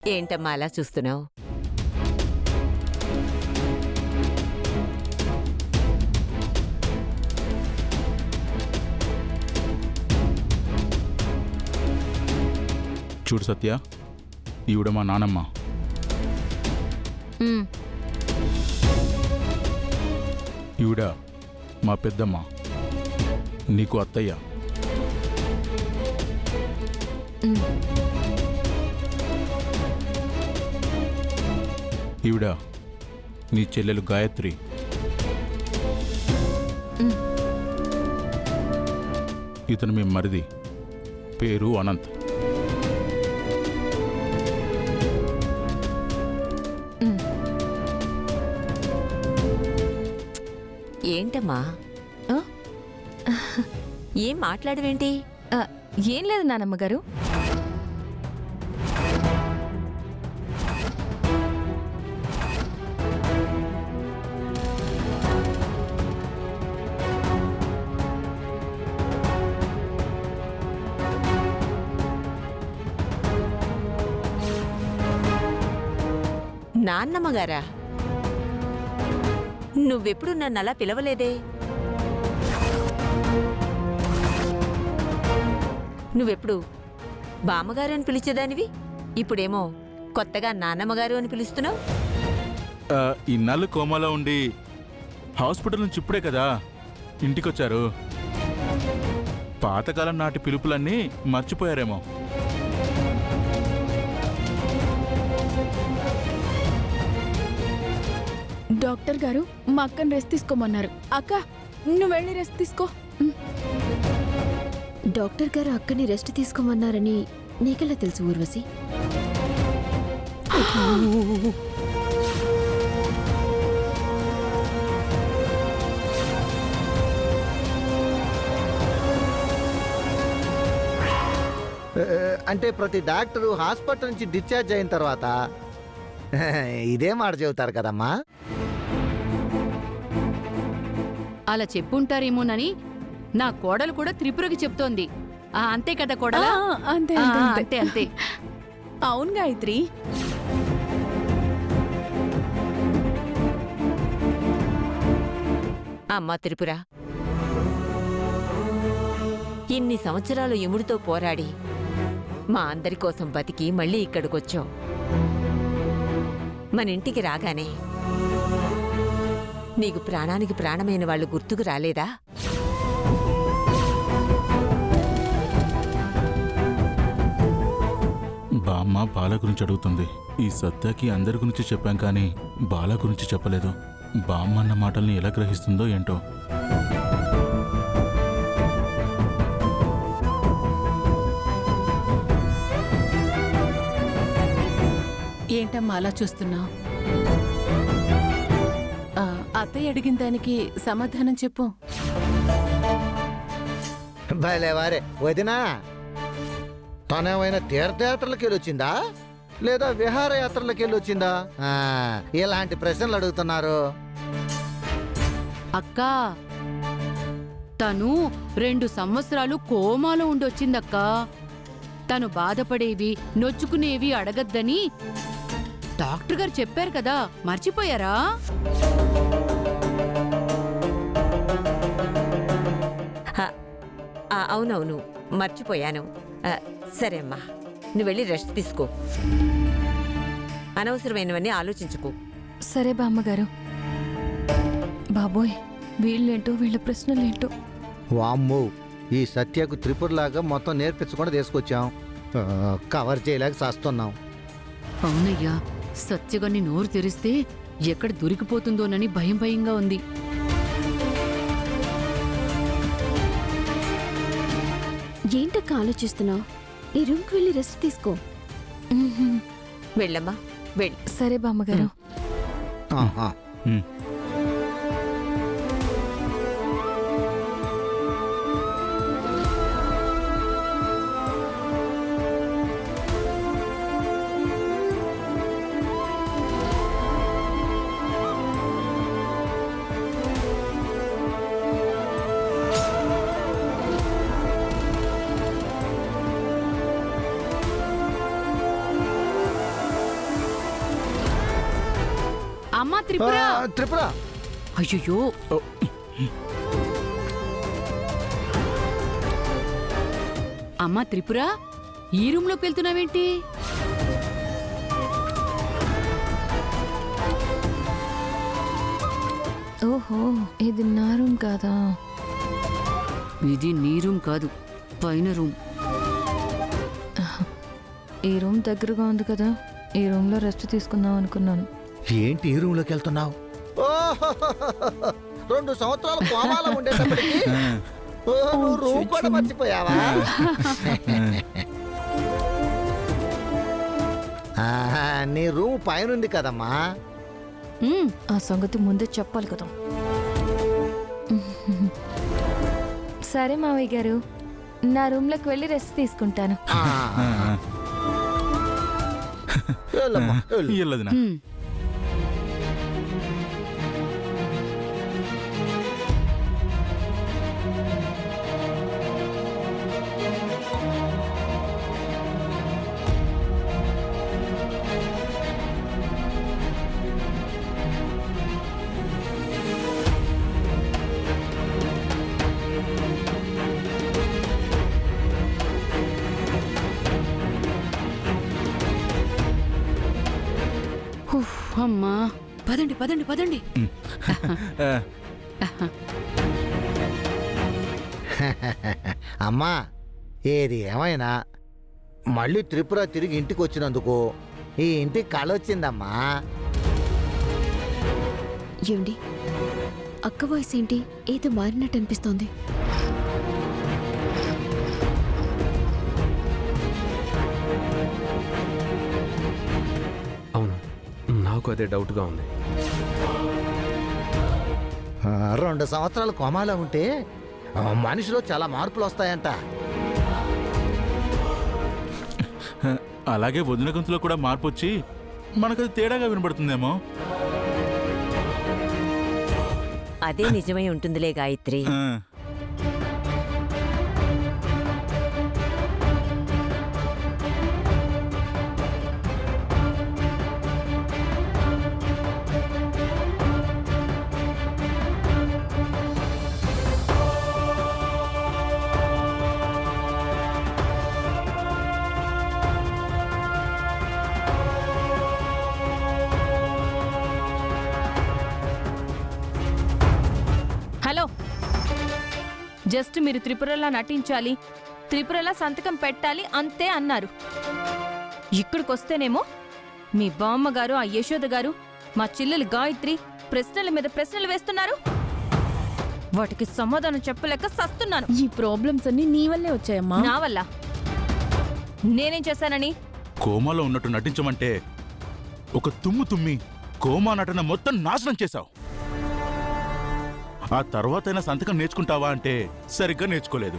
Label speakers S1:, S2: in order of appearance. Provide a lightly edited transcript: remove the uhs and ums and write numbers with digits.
S1: ఏంటమ్మా అలా చూస్తున్నావు?
S2: చూడు సత్య, ఈవిడ మా నానమ్మ. ఈవిడ మా పెద్దమ్మ, నీకు అత్తయ్య. ఈవిడ నీ చెల్లెలు గాయత్రి. ఇతను మీ మరిది, పేరు అనంత్.
S1: ఏంటమ్మా ఏం మాట్లాడవేంటి?
S3: ఏం లేదు నానమ్మగారు.
S1: నాన్నమ్మగారా? నువ్వెప్పుడు నన్ను అలా పిలవలేదే. నువ్వెప్పుడు బామ్మగారు అని పిలిచేదానివి, ఇప్పుడేమో కొత్తగా నాన్నమ్మగారు అని పిలుస్తున్నావు.
S2: ఇన్నాళ్ళు కోమాలో ఉండి హాస్పిటల్ నుంచి ఇప్పుడే కదా ఇంటికొచ్చారు. పాతకాలం నాటి పిలుపులన్నీ మర్చిపోయారేమో.
S3: డాక్టర్ గారు మా అక్కని రెస్ట్ తీసుకోమన్నారు. అక్క, నువ్వు వెళ్ళి రెస్ట్ తీసుకో.
S4: డాక్టర్ గారు అక్కని రెస్ట్ తీసుకోమన్నారని నీకెలా తెలుసు ఊర్వశి?
S5: అంటే ప్రతి డాక్టరు హాస్పిటల్ నుంచి డిశ్చార్జ్ అయిన తర్వాత ఇదే మాట చెబుతారు కదమ్మా.
S6: అలా చెప్పుంటారేమోనని నా కోడలు కూడా త్రిపురకి చెప్తోంది. అంతే కదా కోడలా?
S3: అంతే
S6: అంతే అంతే.
S3: అవును గాయత్రి.
S1: అమ్మా త్రిపుర, ఇన్ని సంవత్సరాలు యముడితో పోరాడి మా అందరి కోసం బతికి మళ్ళీ ఇక్కడికొచ్చావు. మన ఇంటికి రాగానే నీకు ప్రాణానికి ప్రాణమైన వాళ్ళు గుర్తుకు రాలేదా?
S2: బామ్మ బాల గురించి అడుగుతుంది. ఈ సత్యాకి అందరి గురించి చెప్పాం కానీ బాల గురించి చెప్పలేదు. బామ్మ అన్న మాటల్ని ఎలా గ్రహిస్తుందో ఏంటో.
S7: ఏంటమ్మా అలా చూస్తున్నావు? అత్తయ్య అడిగిన దానికి సమాధానం చెప్పు.
S5: భలేవారే వదినా, తనేమైనా తీర్థయాత్రలకు వెళ్ళొచ్చిందా లేదా విహారయాత్రలకు వెళ్ళొచ్చిందా? ఇలాంటి ప్రశ్నలు అడుగుతున్నారు.
S6: అక్కా, తను 2 సంవత్సరాలు కోమాలో ఉండొచ్చిందక్కా. తను బాధపడేవి నొచ్చుకునేవి అడగద్దని డాక్టర్ గారు చెప్పారు కదా, మర్చిపోయారా?
S1: అవునవును, మర్చిపోయాను. సరే అమ్మా, నువ్వు వెళ్ళి రెస్ట్ తీసుకో. అనవసరమైనవన్నీ ఆలోచించుకో.
S3: సరే బామ్మగారు. బాబోయ్, వీళ్ళేంటో వీళ్ళ ప్రశ్నలేంటో.
S5: వామ్మో, ఈ సత్యకు త్రిపురలాగా మొత్తం నేర్పించకుండా తీసుకొచ్చాం. కవర్ చేయలేక చేస్తున్నాం.
S6: అవునయ్యా, సత్యగాన్ని నోరు తెరిస్తే ఎక్కడ దొరికిపోతుందోనని భయం భయంగా ఉంది.
S4: ఏంటక్క ఆలోచిస్తున్నావు? ఈ రూమ్కి వెళ్ళి రెస్ట్ తీసుకో.
S1: వెళ్ళమ్మా, వెళ్ళు.
S3: సరే బామ్మగారు.
S6: అమ్మా త్రిపుర
S5: త్రిపుర
S6: అయ్యో
S2: ఓ,
S6: అమ్మా త్రిపుర ఈ రూమ్ లోకి వెళ్తున్నావేంటి?
S3: ఓహో ఇది నా రూమ్ కాదా?
S6: ఇది నీ రూమ్ కాదు, పైన రూమ్.
S3: ఈ రూమ్ దగ్గరగా ఉంది కదా, ఈ రూమ్ లో రెస్ట్ తీసుకుందాం అనుకున్నాను.
S5: ఏంటి ఈ రూమ్లోకి వెళ్తున్నావు? 2 సంవత్సరాలు కోమాలో ఉండేటప్పటికి నువ్వు రూమ్ కూడా మర్చిపోయావా? ఆహా, నీ రూమ్ పైనుంది కదమ్మా.
S3: ఆ సంగతి ముందే చెప్పాలి కదా. సరే మావయ్య గారు, నా రూమ్లోకి వెళ్ళి రెస్ట్ తీసుకుంటాను.
S5: ఆ, వెళ్ళమ్మా, వెళ్ళు.
S2: ఇల్లదినా
S6: అమ్మా పదండి పదండి పదండి.
S5: అమ్మా, ఏది ఏమైనా మళ్ళీ త్రిపుర తిరిగి ఇంటికి వచ్చినందుకు ఈ ఇంటికి కళ వచ్చిందమ్మా.
S4: ఏమండి, అక్క వాయిస్ ఏంటి ఏదో మారినట్టు అనిపిస్తోంది.
S8: అవును, నాకు అదే డౌట్గా ఉంది.
S5: 2 సంవత్సరాలు కోమాలో ఉంటే మనిషిలో చాలా మార్పులు వస్తాయంట.
S2: అలాగే వదిన గొంతులో కూడా మార్పు వచ్చి మనకది తేడాగా వినబడుతుందేమో.
S1: అదే నిజమై ఉంటుందిలే గాయత్రి.
S2: ఆ,
S3: హలో, జస్ట్ మీరు త్రిపురలా నటించాలి, త్రిపురలా సంతకం పెట్టాలి అంతే అన్నారు. ఇక్కడికి వస్తేనేమో మీ బామ్మగారు, ఆ యశోద గారు, మా చెల్లెలు గాయత్రి ప్రశ్నల మీద ప్రశ్నలు వేస్తున్నారు. వాటికి సమాధానం చెప్పలేక సస్తున్నాను.
S7: ఈ ప్రాబ్లమ్స్ అన్ని నీ వల్లే వచ్చాయమ్మా.
S3: నా వల్ల నేనేం చేశానని?
S2: కోమాలో ఉన్నట్టు నటించమంటే ఒక తుమ్మి కోమా నటన మొత్తం నాశనం చేశావు. ఆ తర్వాతైనా సంతకం నేర్చుకుంటావా అంటే సరిగ్గా నేర్చుకోలేదు.